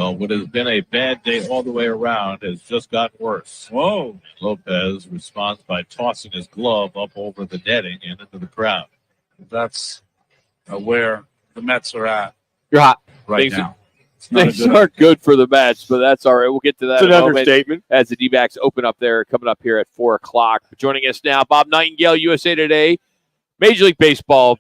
Well, what has been a bad day all the way around has just gotten worse. Whoa. Lopez responds by tossing his glove up over the netting and into the crowd. That's where the Mets are at You're hot right Things now. Things aren't good for the Mets, but that's all right. We'll get to that It's in a an moment understatement. as the D-backs open up there, coming up here at 4 o'clock. Joining us now, Bob Nightengale, USA Today, Major League Baseball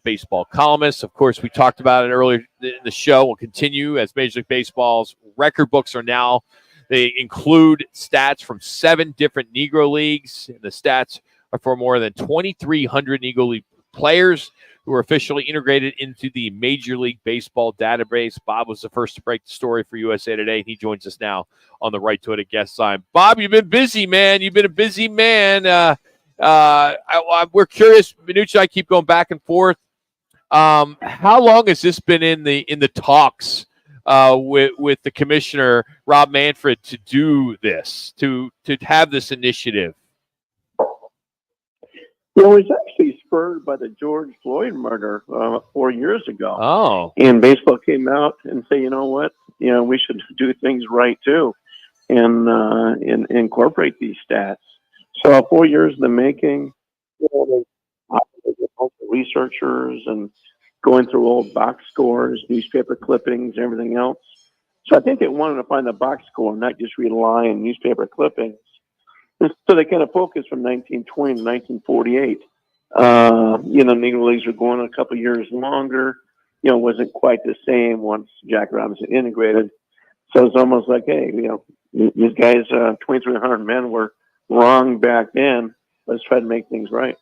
columnist. Of course, we talked about it earlier in the show. We'll continue as Major League Baseball's record books are now. They include stats from 7 different Negro leagues, and the stats are for more than 2,300 Negro League players who are officially integrated into the Major League Baseball database. Bob was the first to break the story for USA Today. He joins us now on the Right to It guest line. Bob, you've been busy, man. You've been a busy man. We're curious. Minucci and I keep going back and forth. How long has this been in the talks with the commissioner, Rob Manfred, to do this, to have this initiative? It was actually spurred by the George Floyd murder 4 years ago. Oh. And baseball came out and said, you know what? We should do things right too, and incorporate these stats. So 4 years in the making, researchers and going through old box scores, newspaper clippings, everything else. So I think they wanted to find the box score, not just rely on newspaper clippings. So they kind of focused from 1920 to 1948. Negro Leagues were going a couple of years longer. It wasn't quite the same once Jack Robinson integrated. So it's almost like, hey, these guys, 2,300 men were wrong back then. Let's try to make things right.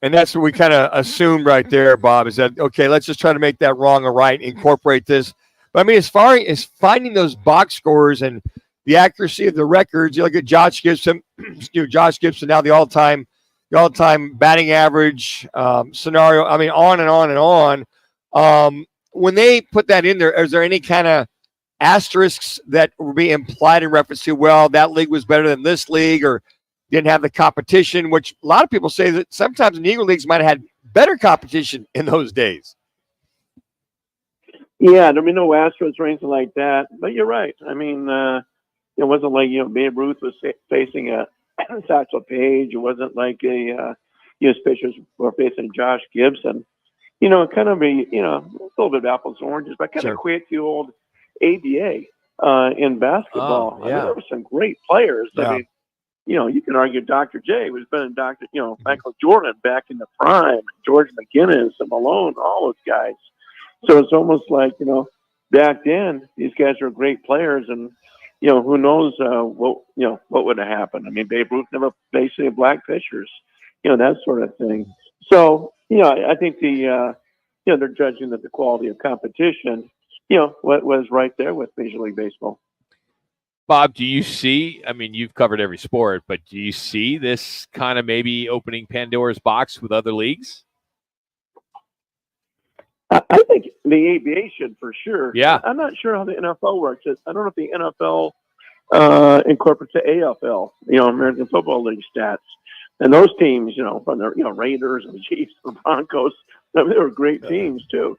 And that's what we kind of assumed right there, Bob, is that, okay, let's just try to make that wrong or right, incorporate this. But I mean, as far as finding those box scores and the accuracy of the records, you look at Josh Gibson, now the all-time batting average scenario. I mean, on and on and on. When they put that in there, is there any kind of asterisks that will be implied in reference to, well, that league was better than this league or didn't have the competition, which a lot of people say that sometimes the Negro Leagues might have had better competition in those days. Yeah, there'll be no asterisks or anything like that. But you're right. I mean, it wasn't like, Babe Ruth was facing a Satchel Paige. It wasn't like pitchers were facing Josh Gibson. It kind of a little bit of apples and oranges, but kind of equate the old ABA in basketball. Yeah. I mean, there were some great players. Yeah. I mean, you can argue Dr. J was better than Michael Jordan back in the prime, George McGinnis and Malone, all those guys. So it's almost like, back then, these guys were great players, and, who knows what would have happened. I mean, Babe Ruth never faced any black pitchers, that sort of thing. So, I think they're judging that the quality of competition, what was right there with Major League Baseball. Bob, do you see, I mean, you've covered every sport, but do you see this kind of maybe opening Pandora's box with other leagues? I think the ABA should for sure. Yeah. I'm not sure how the NFL works. I don't know if the NFL incorporates the AFL, American Football League stats. And those teams, from the Raiders and the Chiefs and the Broncos, I mean, they were great teams too.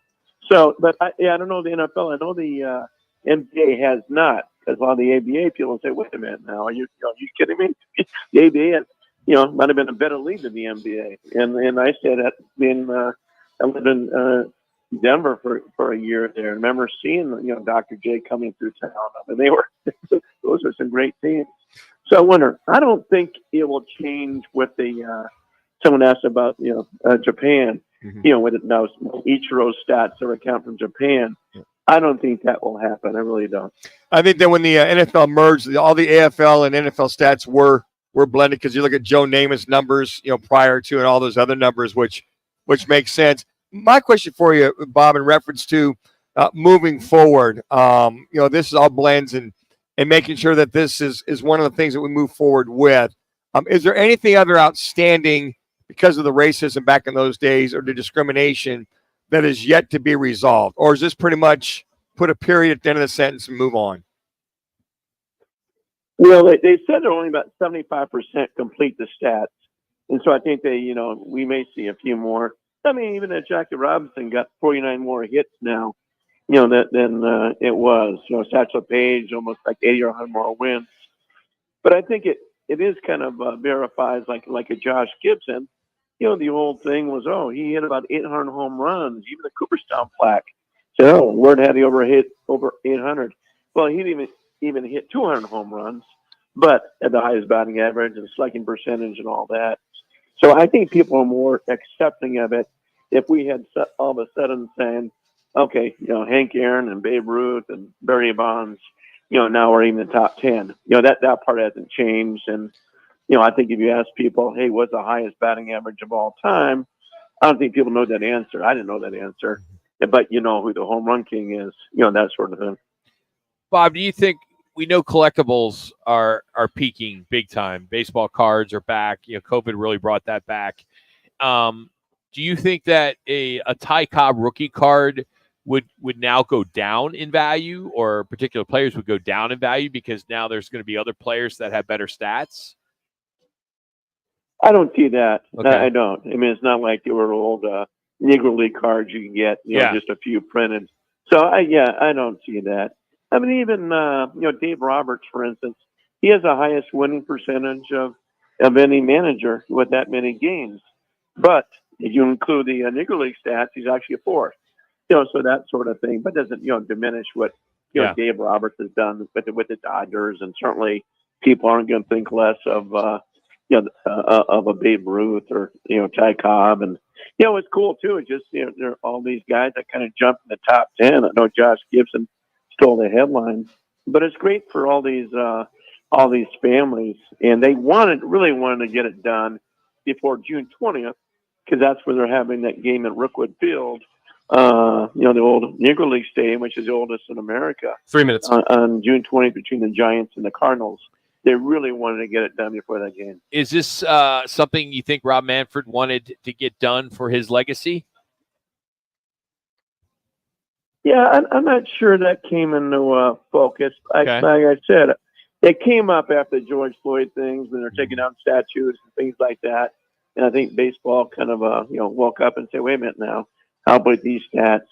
So, but I don't know the NFL. I know the NBA has not, because a lot of the ABA people say, "Wait a minute, now are you kidding me?" The ABA, might have been a better league than the NBA. And I said that I lived in Denver for a year there. I remember seeing Dr. J coming through town. I mean, those are some great teams. So I wonder. I don't think it will change with the. Someone asked about Japan. Mm-hmm. With it now Ichiro's stats are account from Japan. I don't think that will happen. I really don't. I think that when the NFL merged, all the AFL and NFL stats were blended, because you look at Joe Namath's numbers, prior to, and all those other numbers, which makes sense. My question for you, Bob, in reference to moving forward, this is all blends and making sure that this is one of the things that we move forward with. Is there anything other outstanding because of the racism back in those days or the discrimination that is yet to be resolved? Or is this pretty much put a period at the end of the sentence and move on? Well, they said they're only about 75% complete the stats. And so I think we may see a few more. I mean, even if Jackie Robinson got 49 more hits now, than it was. Satchel Paige almost like 80 or 100 more wins. But I think it is kind of verifies like a Josh Gibson. The old thing was, he hit about 800 home runs. Even the Cooperstown plaque said, word had he hit over 800. Well, he didn't even hit 200 home runs, but at the highest batting average and slugging percentage and all that. So I think people are more accepting of it. If we had all of a sudden saying, okay, Hank Aaron and Babe Ruth and Barry Bonds, now we're even in the top 10. That part hasn't changed. And, I think if you ask people, hey, what's the highest batting average of all time? I don't think people know that answer. I didn't know that answer. But you know who the home run king is, that sort of thing. Bob, do you think we know collectibles are peaking big time? Baseball cards are back. COVID really brought that back. Do you think that a Ty Cobb rookie card would now go down in value, or particular players would go down in value because now there's going to be other players that have better stats? I don't see that. Okay. I don't. I mean, it's not like there were old Negro League cards you can get, just a few printed. So I don't see that. I mean, even Dave Roberts, for instance, he has the highest winning percentage of any manager with that many games. But if you include the Negro League stats, he's actually a fourth. So that sort of thing, but doesn't diminish what Dave Roberts has done with the Dodgers, and certainly people aren't going to think less of of a Babe Ruth or Ty Cobb, and it's cool too. It's just there are all these guys that kind of jump in the top 10. I know Josh Gibson stole the headlines, but it's great for all these families, and they really wanted to get it done before June 20th, because that's where they're having that game at Rookwood Field. The old Negro League Stadium, which is the oldest in America. 3 minutes. On June 20th between the Giants and the Cardinals. They really wanted to get it done before that game. Is this something you think Rob Manfred wanted to get done for his legacy? Yeah, I'm not sure that came into focus. Like I said, it came up after the George Floyd things when they're taking down statues and things like that. And I think baseball kind of woke up and said, wait a minute now, how about these stats?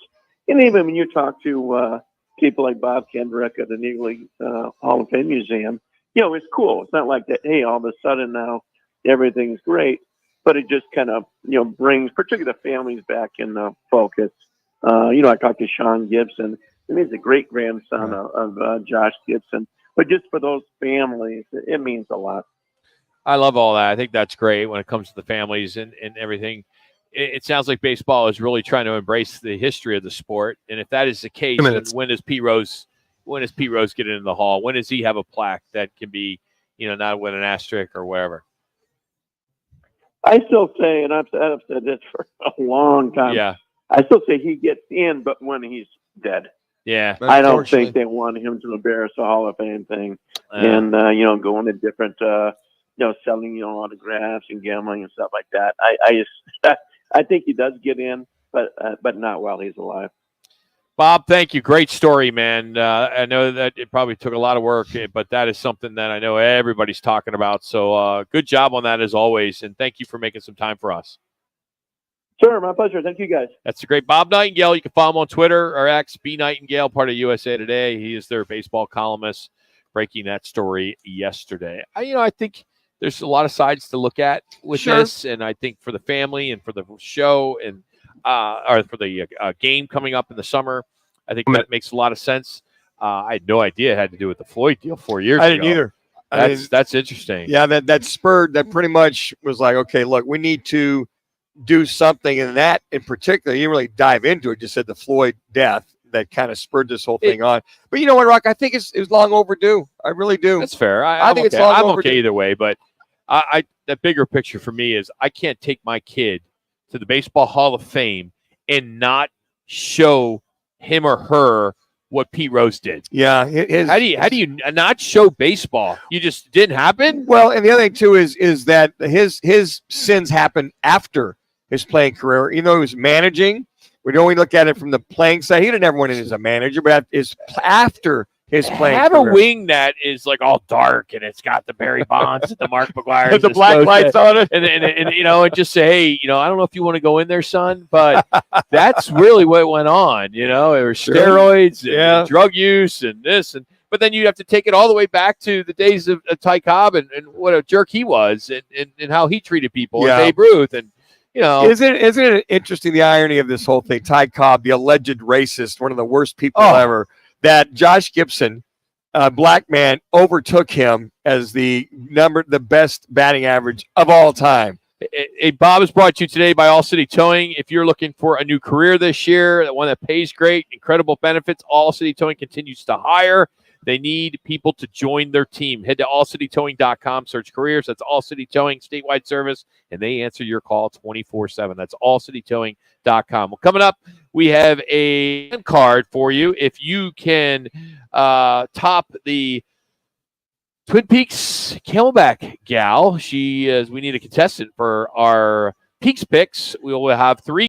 And even when you talk to people like Bob Kendrick at the Negro League Hall of Fame Museum, it's cool. It's not like that, hey, all of a sudden now everything's great, but it just kind of, brings particularly the families back in focus. I talked to Sean Gibson, and he's a great grandson of Josh Gibson, but just for those families, it means a lot. I love all that. I think that's great when it comes to the families and everything. It sounds like baseball is really trying to embrace the history of the sport. And if that is the case, then when does Pete Rose get into the Hall? When does he have a plaque that can be, not with an asterisk or whatever? I still say, and I've said this for a long time. Yeah. I still say he gets in, but when he's dead. Yeah. I don't think they want him to embarrass the Hall of Fame thing. And, going to different, selling, autographs and gambling and stuff like that. I think he does get in, but not while he's alive. Bob, thank you. Great story, man. I know that it probably took a lot of work, but that is something that I know everybody's talking about. So good job on that as always, and thank you for making some time for us. Sure, my pleasure. Thank you, guys. That's the great Bob Nightengale. You can follow him on Twitter or X, B Nightengale, part of USA Today. He is their baseball columnist, breaking that story yesterday. I think there's a lot of sides to look at with this, and I think for the family and for the show and or for the game coming up in the summer, I think that makes a lot of sense. I had no idea it had to do with the Floyd deal 4 years ago. I didn't either. That's interesting. Yeah, that spurred, that pretty much was like, okay, look, we need to do something. And that in particular, you didn't really dive into it, just said the Floyd death that kind of spurred this whole thing on. But you know what, Rock? I think it was long overdue. I really do. That's fair. I think it's long overdue. Okay either way, but that bigger picture for me is I can't take my kid to the Baseball Hall of Fame and not show him or her what Pete Rose did. Yeah. How do you not show baseball? You just didn't happen? Well, and the other thing too is that his sins happened after his playing career. He was managing. We only look at it from the playing side. He didn't ever win in as a manager, but it's after his playing have career. a wing that is like all dark and it's got the Barry Bonds and the Mark McGuire, With the black lights on it. and and just say, hey, I don't know if you want to go in there, son, but that's really what went on. There were steroids and drug use and this but then you have to take it all the way back to the days of Ty Cobb and what a jerk he was and how he treated people and Babe Ruth and. Isn't it interesting, the irony of this whole thing? Ty Cobb, the alleged racist, one of the worst people ever, that Josh Gibson, a black man, overtook him as the best batting average of all time. Bob is brought to you today by All City Towing. If you're looking for a new career this year, one that pays great, incredible benefits, All City Towing continues to hire. They need people to join their team. Head to allcitytowing.com, search careers. That's All City Towing, statewide service, and they answer your call 24/7. That's allcitytowing.com. Well, coming up, we have a card for you. If you can top the Twin Peaks Camelback gal, we need a contestant for our Peaks picks. We will have 3